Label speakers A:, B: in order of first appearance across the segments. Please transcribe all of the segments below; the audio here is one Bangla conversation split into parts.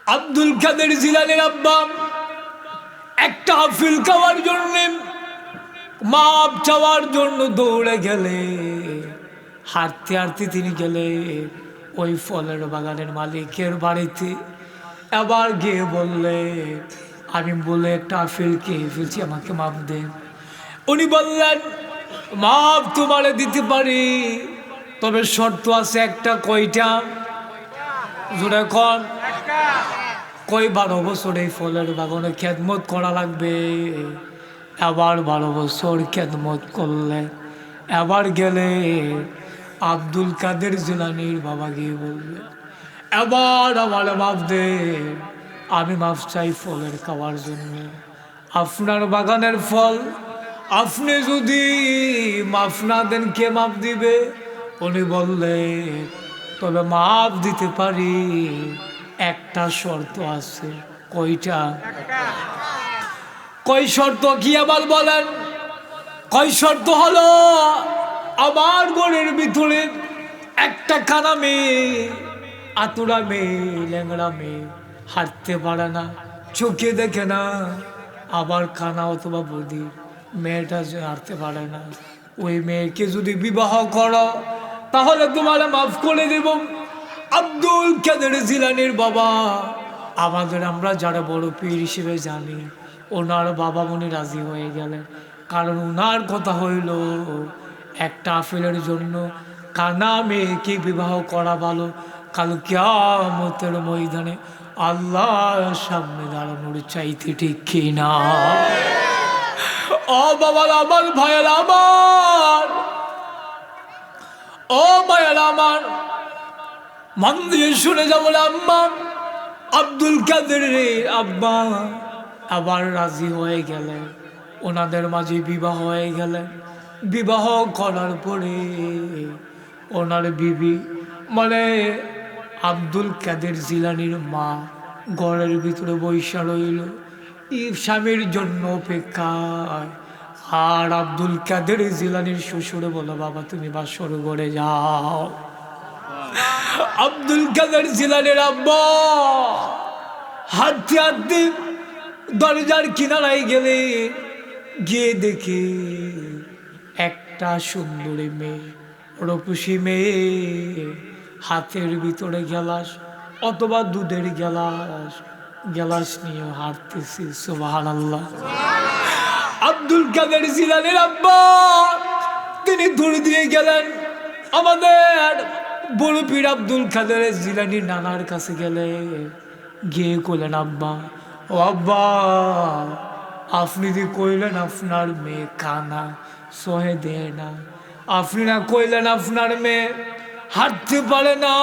A: আব্দুল কাদের জিলানীর আব্বা একটা আফিল খাওয়ার জন্য, মাপ চাওয়ার জন্য দৌড়ে গেলে, হাঁটতে হাঁটতে তিনি গেলে ওই ফলের বাগানের মালিকের বাড়িতে। আবার গিয়ে বললে, আমি বলে একটা আফিল খেয়ে ফেলছি, আমাকে মাপ দেন। উনি বললেন, মাপ তোমারে দিতে পারি, তবে শর্ত আছে একটা। কয়টা? জোরে কন। কই 12 বছর এই ফলের বাগানে খেদমত করা লাগবে। আবার 12 বছর খেদমত করলে, আবার গেলে আব্দুল কাদের জিলানীর বাবা গিয়ে বলবে, এবার আমার মাফ দে, আমি মাফ চাই ফলের খাওয়ার জন্য। আপনার বাগানের ফল আপনি যদি মাফ না দেন, কে মাফ দিবে? উনি বললে, তবে মাফ দিতে পারি, একটা শর্ত আছে। কয়টা? কয় শর্ত? কি আবার বলেন। কয় শর্ত? হলো, আমার ঘরের ভিতরে একটা কানা মেয়ে, আতুরা মেয়ে, ল্যাংড়া মেয়ে, হাঁটতে পারে না, চোখে দেখে না, আবার কানা অথবা বদি, মেয়েটা যে হাঁটতে পারে না, ওই মেয়েকে যদি বিবাহ করো তাহলে তোমার মাফ করে দেব। আব্দুল কাদের জিলানীর বাবা, আমাদের আমরা যারা বড় পীর হিসেবে জানি, ওনার বাবা মনে রাজি হয়ে গেলেন। কারণ ওনার কথা হইল, একটা আফিলের জন্য কানা মেয়েকে বিবাহ করা ভালো, কাল কিয়ামতের ময়দানে আল্লাহর সামনে দাঁড়ানোর চাইতে, ঠিক কি না? ও বাবা আমার, ভাইয়ের আমার, ও ভাইয়ের আমার, মন দিয়ে শুনে যাবো। আম্মা আব্দুল কাদের আব্বা আবার রাজি হয়ে গেলেন, ওনাদের মাঝে বিবাহ হয়ে গেলেন। বিবাহ করার পরে ওনার বিবি, মানে আব্দুল কাদের জিলানীর মা, ঘরের ভিতরে বৈশা রইল স্বামীর জন্য অপেক্ষায়। আর আব্দুল কাদের জিলানীর শ্বশুরে বলো, বাবা তুমি বাসর ঘরে যাও। আব্দুল কাদের জিলানীর আব্বা হাঁটতে হাঁটতে দরজার কিনারায় গেলে, গিয়ে দেখে একটা সুন্দরী মেয়ে, রূপসী মেয়ে, হাতের ভিতরে গ্লাস অথবা দুধের গ্লাস, গ্লাস নিয়ে হাঁটতেছে। সুবহানাল্লাহ। আব্দুল কাদের জিলানীর আব্বা তিনি দৌড় দিয়ে গেলেন আমাদের বড় পীর আব্দুল কাদের জিলানীর নানার কাছে গেলে, গিয়ে কইলেন, আব্বা, ও আব্বা, আপনি যে কইলেন আপনার মেয়ে কানা, সহে দেয় না, আপনি না কইলেন আপনার মেয়ে হাঁটতে পারে না,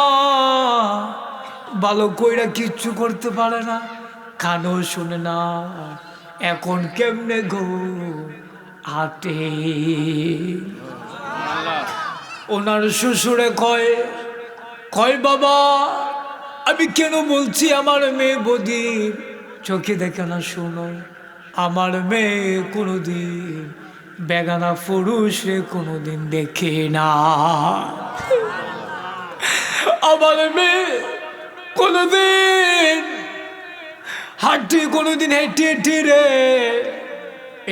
A: ভালো কইরা কিচ্ছু করতে পারে না, কানও শুনে না, এখন কেমনে গো হাঁটে? ওনার শ্বশুরে কয়, কয় বাবা, আমি কেন বলছি আমার মেয়ে বদির চোখে দেখে না, শোনো, আমার মেয়ে কোনোদিন বেগানা পুরুষে কোনোদিন দেখে না, আমার মেয়ে কোনোদিন হাঁটি, কোনোদিন হেঁটে হেঁটে রে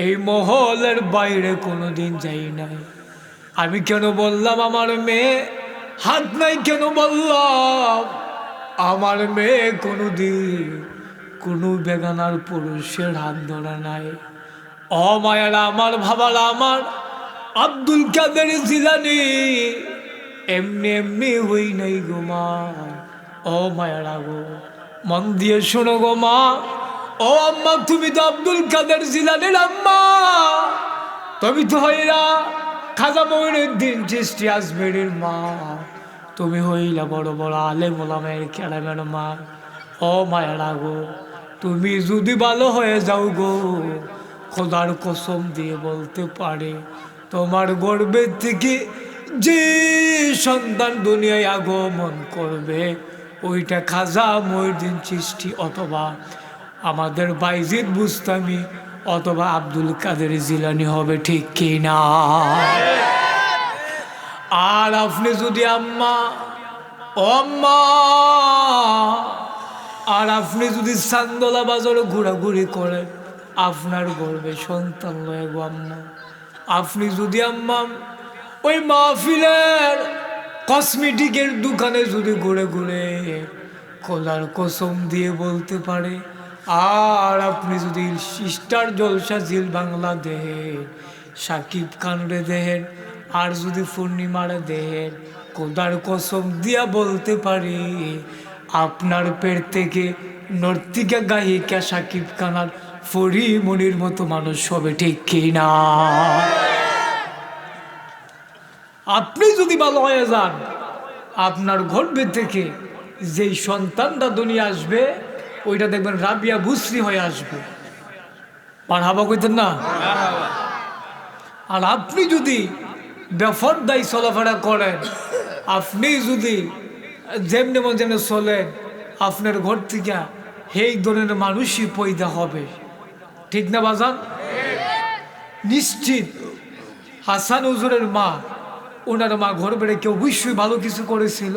A: এই মহলের বাইরে কোনোদিন যাই নাই। আমি কেন বললাম আমার মেয়ে হাত নাই? কেন বললাম আমার মেয়ে কোনোদিন কোনো বেগানার পুরুষের হাত ধরে নাই? ও মায়ারা আমার, ভাবারা আমার, আব্দুল কাদের জিলানী এমনি এমনি হই নাই গো মা। ও মায়ারা গো, মন দিয়ে শোনো গো মা। ও আম্মা, তুমি তো আব্দুল কাদের জিলানীর আম্মা, তুমি তো হইলা খাজা মঈনুদ্দিন চিশতি আজমেরির মা, তুমি হইলা বড় বড় আলেম ওলামায়ের কেরামের মা। ও মায়েরা গো, তুমি যদি ভালো হয়ে যাও গো, খোদার কসম দিয়ে বলতে পারে, তোমার গর্ভের থেকে যে সন্তান দুনিয়ায় আগমন করবে, ওইটা খাজা মঈনুদ্দিন চিশতি অথবা আমাদের বাইজিদ বুস্তামি অথবা আব্দুল কাদের জিলানী হবে, ঠিক কি না? আর আপনি যদি আম্মা, ও আম্মা, আর আপনি যদি চান্দলা বাজারে ঘোরাঘুরি করেন, আপনার গর্বে সন্তান লয়ে গো আম্মা। আপনি যদি আম্মা ওই মাহফিলের কসমেটিকের দোকানে যদি ঘুরে ঘুরে খোলার কসম দিয়ে বলতে পারে, আর আপনি যদি স্টার জলসা জিল বাংলা দেহের সাকিব খানরে দেহের, আর যদি পূর্ণিমারে দেহের, খোদার কসম দিয়া বলতে পারি আপনার পেট থেকে নর্তিকা গায়িকা সাকিব খানার ফরিমনির মতো মানুষ হবে, ঠিক কিনা? আপনি যদি ভালো হয়ে যান, আপনার গর্ভে থেকে যেই সন্তানটা দুনিয়া আসবে ওইটা দেখবেন রাবিয়া বুসরি হয়ে আসবে। মারহাবা কইতেন না? আর আপনি যদি বেফরদাই চলাফেরা করেন, আপনি যদি যেমনি মন যেমনি চলেন, আপনার ঘর থেকে সেই ধরনের মানুষই পয়দা হবে, ঠিক না বাজান? নিশ্চিত হাসান হুজুরের মা, ওনার মা ঘর বেড়ে কেউ অবশ্যই ভালো কিছু করেছিল,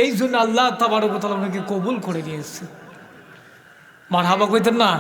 A: এই জন্য আল্লাহ তাবারক ওয়া তাআলা ওনাকে কবুল করে নিয়েছে। মারহাবা কইতেন না?